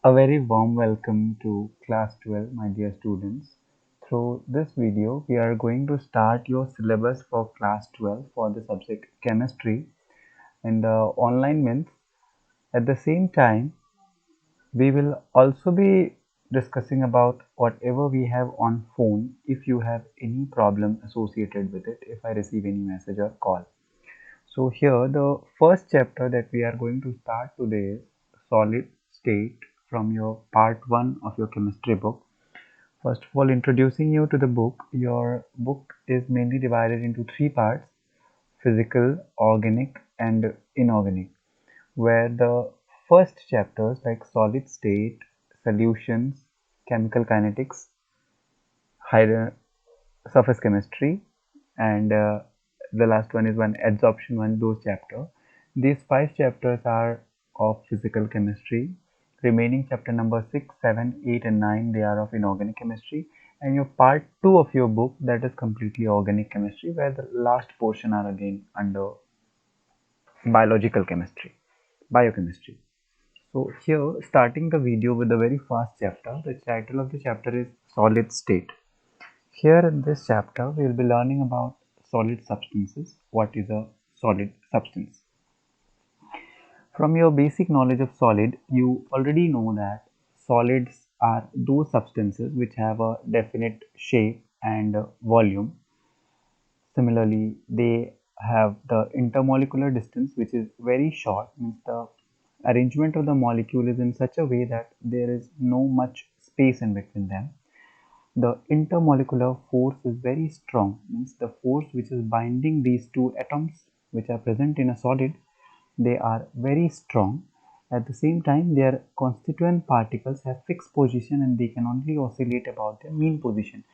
A very warm welcome to class 12, my dear students. Through this video, we are going to start your syllabus for class 12 for the subject chemistry and online means. At the same time, we will also be discussing about whatever we have on phone if you have any problem associated with it, if I receive any message or call. So here the first chapter that we are going to start today is solid state from your part 1 of your chemistry book. First of all, introducing you to the book. Your book is mainly divided into three parts: physical, organic and inorganic, where the first chapters like solid state, solutions, chemical kinetics, hydro surface chemistry, and the last one is one adsorption one, those chapter. These five chapters are of physical chemistry. Remaining chapter number 6, 7, 8 and 9, they are of inorganic chemistry. And your part 2 of your book, that is completely organic chemistry, where the last portion are again under biological chemistry, biochemistry. So here, starting the video with a very fast chapter, the title of the chapter is solid state. Here in this chapter, we will be learning about solid substances. What is a solid substance? From your basic knowledge of solid, you already know that solids are those substances which have a definite shape and volume. Similarly, they have the intermolecular distance which is very short, means the arrangement of the molecule is in such a way that there is no much space in between them. The intermolecular force is very strong, means the force which is binding these two atoms which are present in a solid, they are very strong. At the same time, their constituent particles have fixed position and they can only oscillate about their mean position.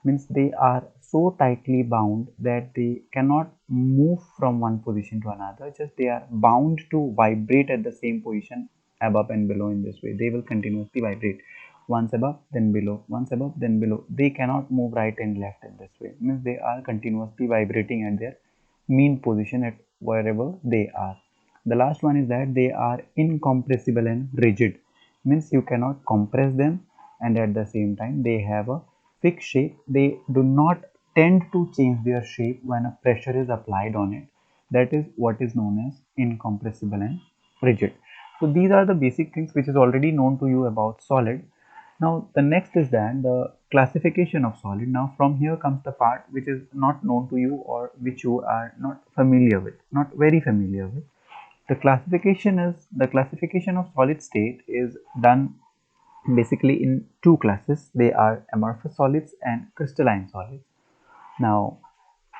Means they are so tightly bound that they cannot move from one position to another, just they are bound to vibrate at the same position above and below. In this way they will continuously vibrate, once above then below, once above then below. They cannot move right and left in this way, means they are continuously vibrating at their mean position at wherever they are. The last one is that they are incompressible and rigid, means you cannot compress them, and at the same time they have a fixed shape. They do not tend to change their shape when a pressure is applied on it. That is what is known as incompressible and rigid. So these are the basic things which is already known to you about solid. Now the next is that the classification of solid. Now from here comes the part which is not known to you or which you are not familiar with, not very familiar with. The classification of solid state is done basically in two classes. They are amorphous solids and crystalline solids. Now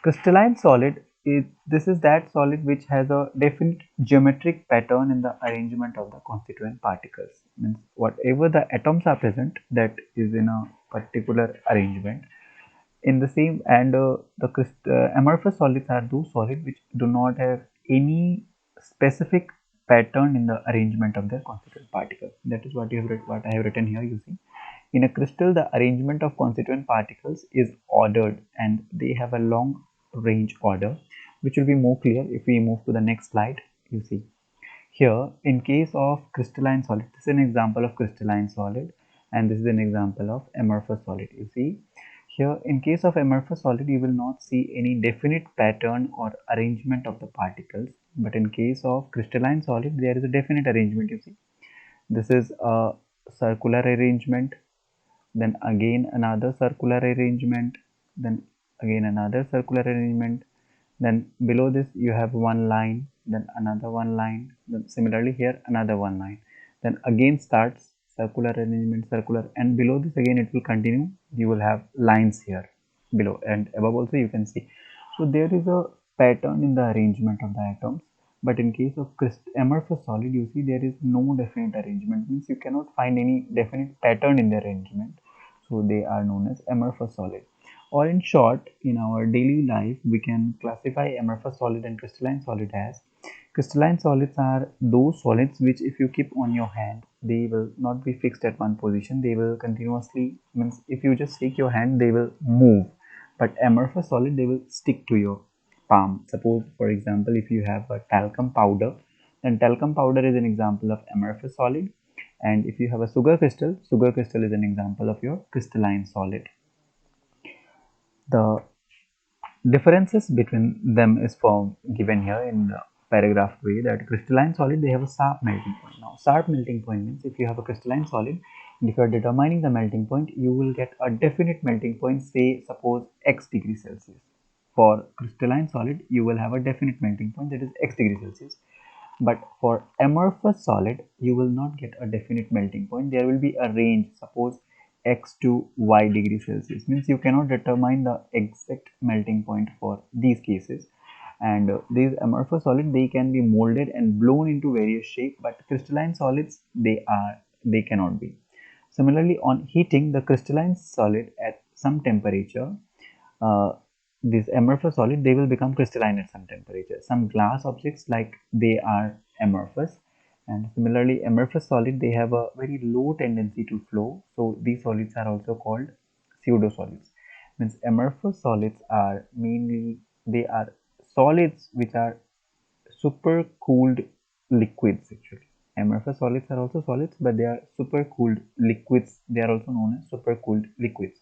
crystalline solid is, this is that solid which has a definite geometric pattern in the arrangement of the constituent particles. Means whatever the atoms are present, that is in a particular arrangement. In the same, and amorphous solids are those solids which do not have any specific pattern in the arrangement of their constituent particles. That is what what I have written here. You see, in a crystal, the arrangement of constituent particles is ordered and they have a long range order, which will be more clear if we move to the next slide. You see here, in case of crystalline solid, this is an example of crystalline solid, and this is an example of amorphous solid. You see here, in case of amorphous solid, you will not see any definite pattern or arrangement of the particles, but in case of crystalline solid, there is a definite arrangement. You see, this is a circular arrangement, then again another circular arrangement, then again another circular arrangement, then below this you have one line, then another one line, then similarly here another one line, then again starts circular arrangement, circular, and below this again it will continue. You will have lines here below and above also, you can see. So there is a pattern in the arrangement of the atoms, but in case of amorphous solid, you see there is no definite arrangement, means you cannot find any definite pattern in the arrangement. So they are known as amorphous solid. Or in short, in our daily life, we can classify amorphous solid and crystalline solid as: crystalline solids are those solids which if you keep on your hand, they will not be fixed at one position. They will continuously, means if you just take your hand, they will move. But amorphous solid, they will stick to your palm. Suppose, for example, if you have a talcum powder, And talcum powder is an example of amorphous solid. And if you have a sugar crystal is an example of your crystalline solid. The differences between them is given here in the paragraph way, that crystalline solid, they have a sharp melting point. Now sharp melting point means if you have a crystalline solid and if you are determining the melting point, you will get a definite melting point, say suppose x degrees Celsius. For crystalline solid you will have a definite melting point, that is x degrees Celsius. But for amorphous solid, you will not get a definite melting point. There will be a range, suppose x to y degrees Celsius. Means you cannot determine the exact melting point for these cases. And these amorphous solids, they can be molded and blown into various shape, but crystalline solids, they cannot be. Similarly, on heating the crystalline solid at some temperature, uh, this amorphous solid, they will become crystalline at some temperature. Some glass objects, like, they are amorphous, and similarly amorphous solid, they have a very low tendency to flow, so these solids are also called pseudo solids. Means amorphous solids are mainly, they are solids which are super cooled liquids. Actually, amorphous solids are also solids, but they are super cooled liquids. They are also known as super cooled liquids.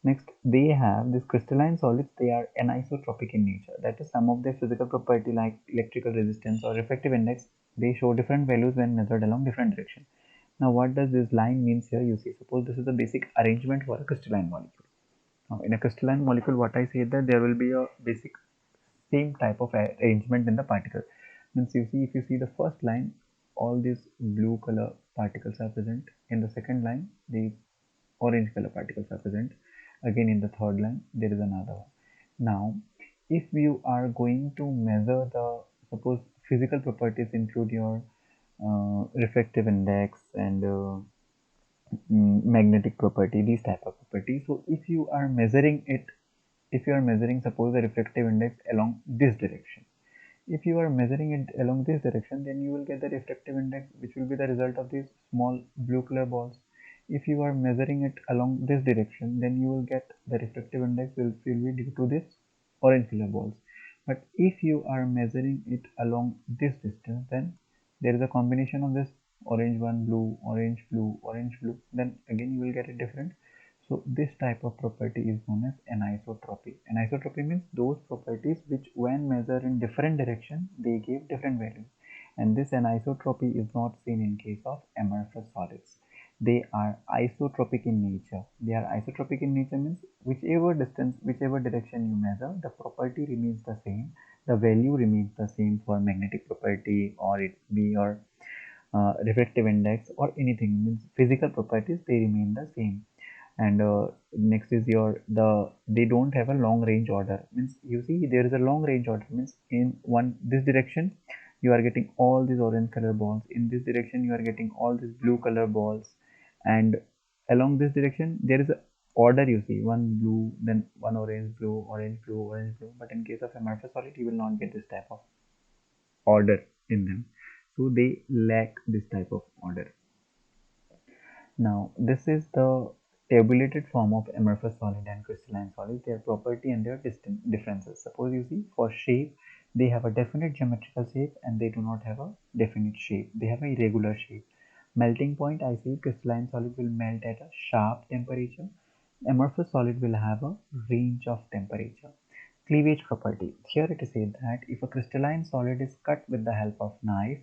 Next, they have these crystalline solids, they are anisotropic in nature. That is, some of their physical property like electrical resistance or refractive index, they show different values when measured along different direction. Now, what does this line means here? You see, suppose this is the basic arrangement for a crystalline molecule. Now, in a crystalline molecule, what I say that there will be a basic same type of arrangement in the particle. Means you see, if you see the first line, all these blue color particles are present. In the second line, the orange color particles are present. Again, in the third line there is another one. Now if you are going to measure the, suppose, physical properties include your refractive index and magnetic property, these type of properties. So if you are measuring it, if you are measuring, suppose, the refractive index along this direction, if you are measuring it along this direction, then you will get the refractive index, which will be the result of these small blue color balls. If you are measuring it along this direction, then you will get the refractive index will be due to this orange color balls. But if you are measuring it along this distance, then there is a combination of this orange one, blue, orange, blue, then again you will get it different. So this type of property is known as anisotropy. Anisotropy means those properties which when measured in different direction, they give different values. And this anisotropy is not seen in case of amorphous solids. They are isotropic in nature. They are isotropic in nature means whichever distance, whichever direction you measure, the property remains the same. The value remains the same for magnetic property, or it be your refractive index or anything, means physical properties, they remain the same. And next is your, they don't have a long range order. Means you see, there is a long range order, means in one this direction you are getting all these orange color balls, in this direction you are getting all these blue color balls, and along this direction there is a order. You see, one blue, then one orange, blue, orange, blue, orange, blue. But in case of amorphous solid, you will not get this type of order in them, so they lack this type of order. Now, this is the tabulated form of amorphous solid and crystalline solid, their property and their distinct differences. Suppose you see, for shape, they have a definite geometrical shape and they do not have a definite shape. They have a irregular shape. Melting point, I see crystalline solid will melt at a sharp temperature. Amorphous solid will have a range of temperature. Cleavage property. Here it is said that if a crystalline solid is cut with the help of knife,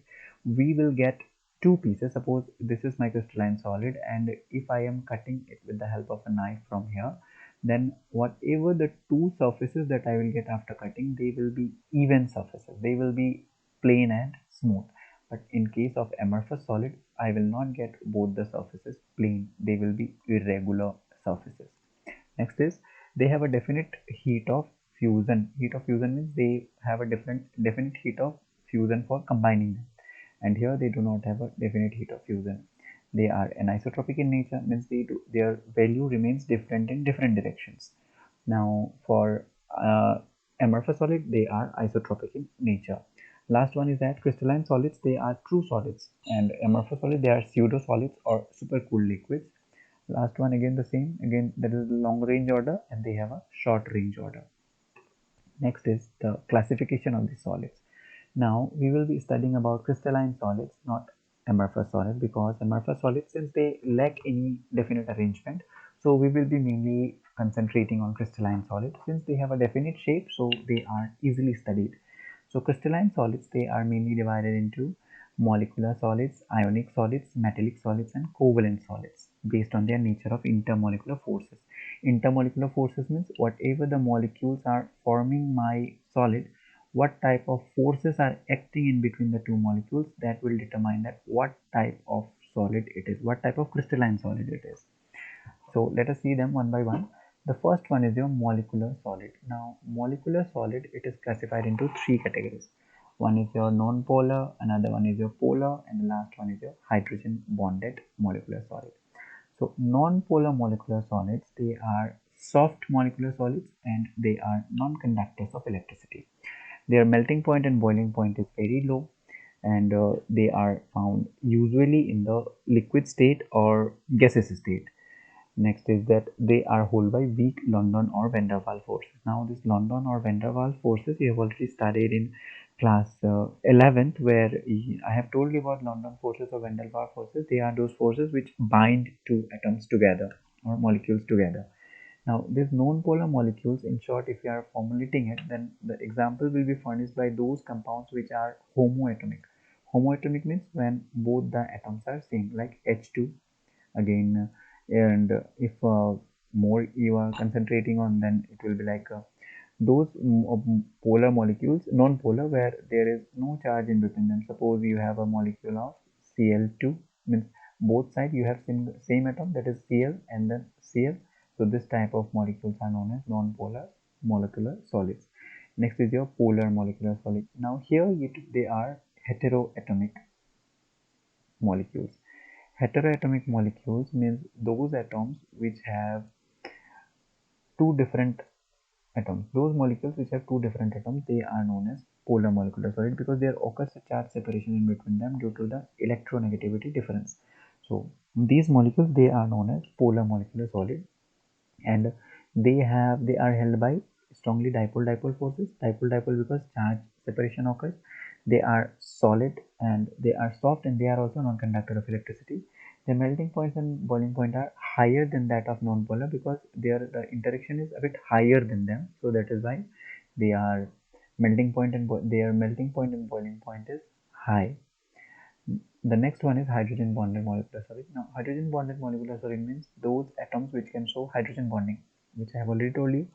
we will get two pieces. Suppose this is my crystalline solid, and if I am cutting it with the help of a knife from here, then whatever the two surfaces that I will get after cutting, they will be even surfaces. They will be plain and smooth. But in case of amorphous solid, I will not get both the surfaces plain. They will be irregular surfaces. Next is, they have a definite heat of fusion. Heat of fusion means they have a definite heat of fusion for combining them. And here they do not have a definite heat of fusion. They are anisotropic in nature, means their value remains different in different directions. Now for amorphous solid, they are isotropic in nature. Last one is that crystalline solids, they are true solids, and amorphous solid, they are pseudo solids or supercooled liquids. Last one again the same, again there is a long range order and they have a short range order. Next is the classification of the solids. Now we will be studying about crystalline solids, not amorphous solids, because amorphous solids, since they lack any definite arrangement, so we will be mainly concentrating on crystalline solids since they have a definite shape, so they are easily studied. So crystalline solids, they are mainly divided into molecular solids, ionic solids, metallic solids, and covalent solids based on their nature of intermolecular forces. Intermolecular forces means whatever the molecules are forming my solid, what type of forces are acting in between the two molecules, that will determine that what type of solid it is, what type of crystalline solid it is. So let us see them one by one. The first one is your molecular solid. Now molecular solid, it is classified into three categories. One is your non-polar, another one is your polar, and the last one is your hydrogen bonded molecular solid. So non-polar molecular solids, they are soft molecular solids and they are non-conductors of electricity. Their melting point and boiling point is very low, and they are found usually in the liquid state or gaseous state. Next is that they are held by weak London or van der Waals forces. Now this London or van der Waals forces you have already studied in class 11th, where I have told you about London forces or van der Waals forces. They are those forces which bind two atoms together or molecules together. Now these non-polar molecules, in short, if you are formulating it, then the example will be furnished by those compounds which are homoatomic. Homoatomic means when both the atoms are same, like H2 again, and if more you are concentrating on, then it will be like those polar molecules, non-polar, where there is no charge in between them. Suppose you have a molecule of Cl2, means both sides you have same atom, that is Cl and then Cl. So this type of molecules are known as non-polar molecular solids. Next is your polar molecular solid. Now here they are heteroatomic molecules. Heteroatomic molecules means those atoms which have two different atoms. Those molecules which have two different atoms, they are known as polar molecular solid because there occurs a charge separation in between them due to the electronegativity difference. So these molecules, they are known as polar molecular solid, and they are held by strongly dipole forces. Dipole because charge separation occurs. They are solid and they are soft, and they are also non-conductor of electricity. The melting points and boiling point are higher than that of non-polar because the interaction is a bit higher than them, so that is why they are their melting point and boiling point is high. The next one is hydrogen bonded molecular solid. Now, hydrogen bonded molecular solid means those atoms which can show hydrogen bonding, which I have already told you.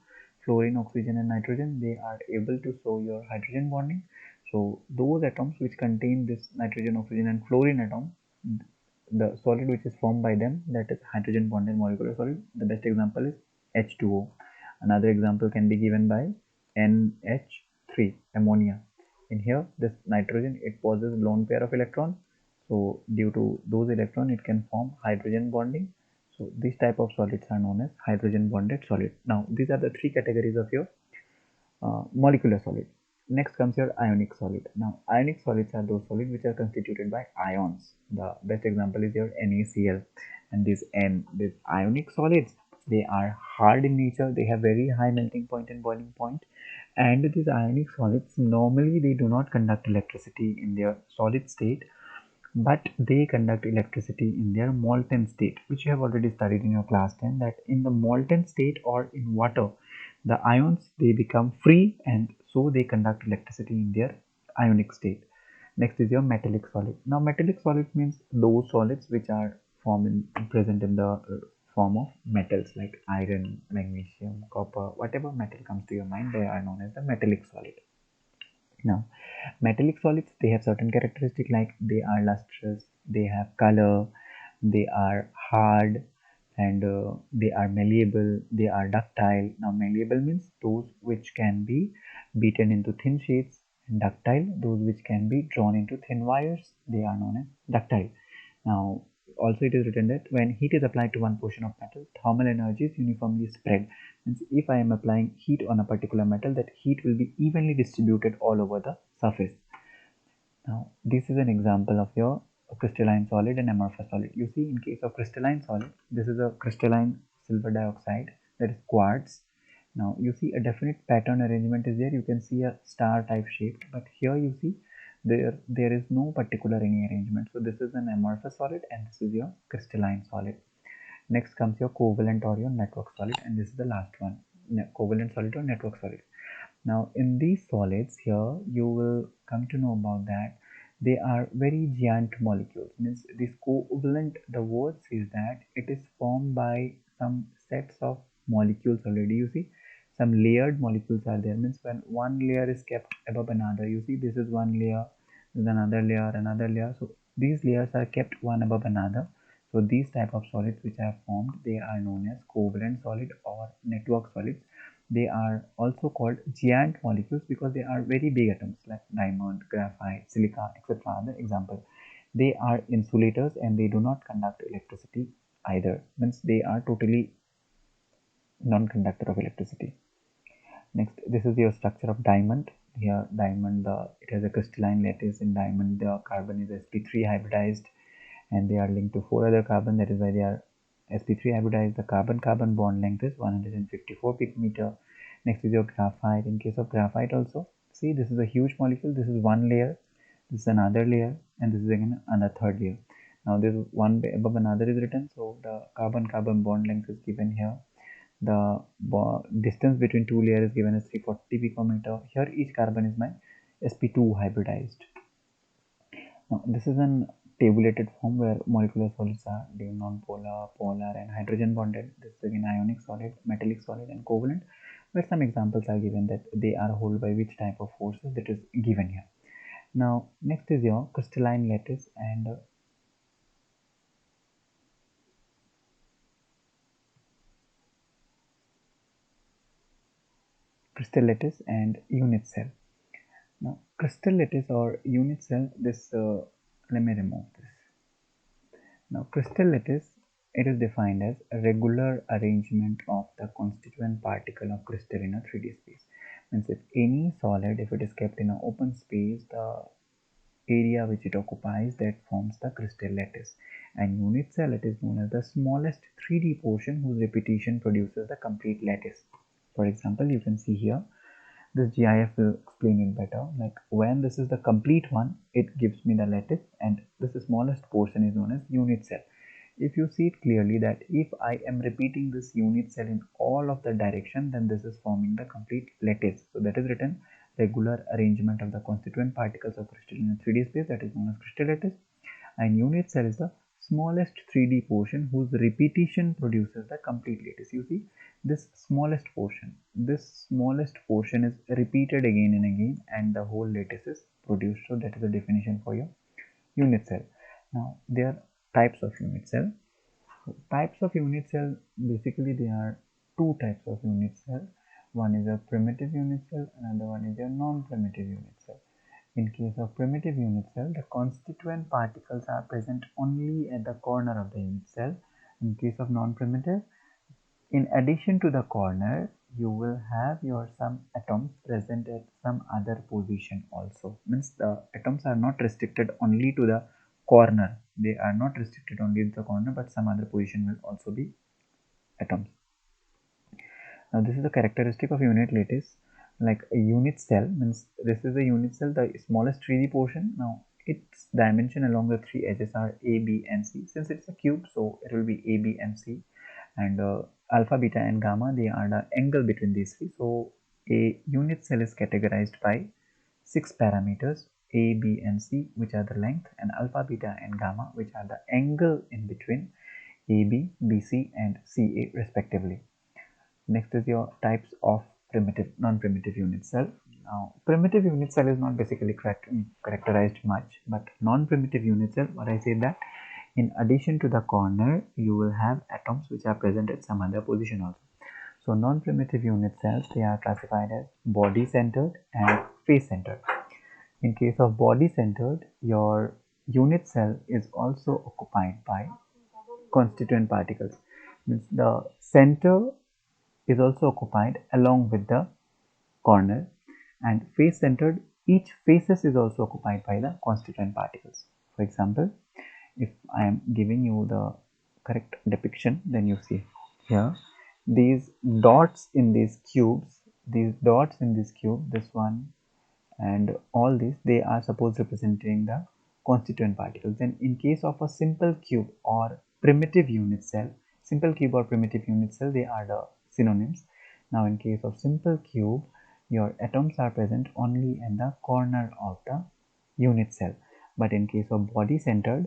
Fluorine, oxygen, and nitrogen, they are able to show your hydrogen bonding. So, those atoms which contain this nitrogen, oxygen, and fluorine atom, the solid which is formed by them, that is hydrogen bonded molecular solid. The best example is H2O. Another example can be given by NH3, ammonia. In here, this nitrogen, it possesses lone pair of electron, so due to those electrons, it can form hydrogen bonding. So these type of solids are known as hydrogen bonded solid. Now these are the three categories of your molecular solid. Next comes your ionic solid. Now ionic solids are those solids which are constituted by ions. The best example is your NaCl. And these ionic solids, they are hard in nature. They have very high melting point and boiling point. And these ionic solids, normally they do not conduct electricity in their solid state, but they conduct electricity in their molten state, which you have already studied in your class 10, that in the molten state or in water, the ions, they become free, and so they conduct electricity in their ionic state. Next is your metallic solid. Now metallic solid means those solids which are present in the form of metals like iron, magnesium, copper, whatever metal comes to your mind, they are known as the metallic solid. Now, metallic solids, they have certain characteristics like they are lustrous, they have color, they are hard, and they are malleable, they are ductile. Now, malleable means those which can be beaten into thin sheets, and ductile, those which can be drawn into thin wires, they are known as ductile. Now, also it is written that when heat is applied to one portion of metal, thermal energy is uniformly spread. Means if I am applying heat on a particular metal, that heat will be evenly distributed all over the surface. Now, this is an example of your crystalline solid and amorphous solid. You see, in case of crystalline solid, this is a crystalline silver dioxide, that is quartz. Now, you see a definite pattern arrangement is there. You can see a star type shape, but here you see there is no particular any arrangement. So this is an amorphous solid and this is your crystalline solid. Next comes your covalent or your network solid, and this is the last one, covalent solid or network solid. Now in these solids here, you will come to know about that they are very giant molecules. Means this covalent, the word says that it is formed by some sets of molecules already. You see, some layered molecules are there. Means when one layer is kept above another, you see this is one layer, this is another layer. So these layers are kept one above another. So these type of solids which are formed, they are known as covalent solid or network solids. They are also called giant molecules because they are very big atoms like diamond, graphite, silica, etc. are the example. They are insulators and they do not conduct electricity either. Means they are totally non-conductor of electricity. Next, this is your structure of diamond. Here, diamond, it has a crystalline lattice. In diamond, the carbon is sp3 hybridized, and they are linked to 4 other carbon. That is why they are sp3 hybridized. The carbon-carbon bond length is 154 picometer. Next is your graphite. In case of graphite also, see, this is a huge molecule. This is one layer, this is another layer, and this is again another third layer. Now this one above another is written, so the carbon-carbon bond length is given here. The distance between two layers is given as 340 picometer. Here each carbon is my sp2 hybridized. Now this is an tabulated form where molecular solids are non-polar, polar and hydrogen bonded. This is again ionic solid, metallic solid and covalent, where some examples are given that they are held by which type of forces that is given here. Now next is your crystalline lattice and crystal lattice and unit cell. Now crystal lattice or unit cell, this let me remove this. Now crystal lattice, it is defined as a regular arrangement of the constituent particle of crystal in a 3D space. Means if any solid, if it is kept in an open space, the area which it occupies, that forms the crystal lattice. And unit cell, it is known as the smallest 3D portion whose repetition produces the complete lattice. For example, you can see here, this GIF will explain it better. Like when this is the complete one, it gives me the lattice, and this smallest portion is known as unit cell. If you see it clearly that if I am repeating this unit cell in all of the direction, then this is forming the complete lattice. So that is written regular arrangement of the constituent particles of crystal in a 3D space, that is known as crystal lattice. And unit cell is the smallest 3D portion whose repetition produces the complete lattice. You see, this smallest portion is repeated again and again, and the whole lattice is produced. So that is the definition for your unit cell. Now there are types of unit cell. So types of unit cell, basically there are two types of unit cell. One is a primitive unit cell, another one is a non-primitive unit cell. In case of primitive unit cell, the constituent particles are present only at the corner of the unit cell. In case of non-primitive, in addition to the corner, you will have your some atoms present at some other position also. Means the atoms are not restricted only to the corner. They are not restricted only to the corner, but some other position will also be atoms. Now this is the characteristic of unit lattice. Like a unit cell means this is a unit cell, the smallest 3D portion. Now its dimension along the three edges are A, B and C. Since it's a cube, so it will be A, B and C. And alpha, beta and gamma, they are the angle between these three. So a unit cell is categorized by 6 parameters A, B and C, which are the length, and alpha, beta and gamma, which are the angle in between AB, BC and CA respectively. Next is your types of primitive, non-primitive unit cell. Now, primitive unit cell is not basically characterized much, but non-primitive unit cell, what I said that in addition to the corner, you will have atoms which are present at some other position also. So non-primitive unit cells, they are classified as body-centered and face-centered. In case of body-centered, your unit cell is also occupied by constituent particles. Means the center is also occupied along with the corner, and face centered, each faces is also occupied by the constituent particles. For example, if I am giving you the correct depiction, then you see here these dots in these cubes, this one and all these they are supposed representing the constituent particles. Then in case of a simple cube or primitive unit cell, simple cube or primitive unit cell, they are the synonyms. Now in case of simple cube, your atoms are present only in the corner of the unit cell, but in case of body centered,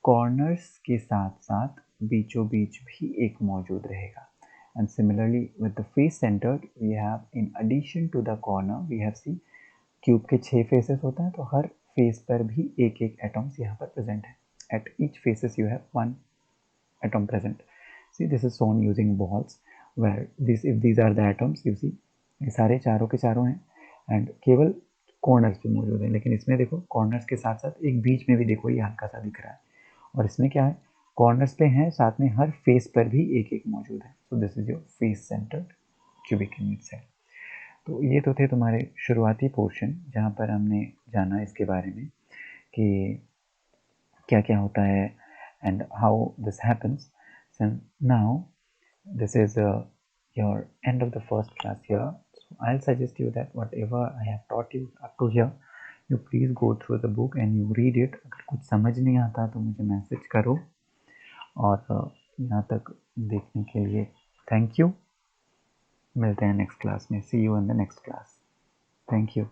corners के साथ साथ बीचों बीच भी एक मौजूद रहेगा. And similarly with the face centered, we have in addition to the corner we have see cube के 6 faces होते हैं, तो हर फेस पर भी एक एक एटम्स यहाँ पर प्रेजेंट है. At each faces you have one atom present. See, this is shown using balls where this, if these are the atoms, you see ये सारे चारों के चारों हैं एंड केवल कॉर्नर्स पे मौजूद हैं. लेकिन इसमें देखो कॉर्नर्स के साथ साथ एक बीच में भी देखो ये हल्का सा दिख रहा है, और इसमें क्या है, कॉर्नर्स पे हैं, साथ में हर फेस पर भी एक एक मौजूद है. So this is your face centred cubic unit cell. तो ये तो थे तुम्हारे शुरुआती पोर्शन जहाँ पर हमने जाना इसके बारे में कि क्या क्या होता है and how this happens. So now this is your end of the first class here. So I'll suggest you that whatever I have taught you up to here, you please go through the book and you read it. अगर कुछ समझ नहीं आता तो मुझे message करो, और यहाँ तक देखने के लिए थैंक यू. मिलते हैं नेक्स्ट क्लास में. See you in the next class. Thank you.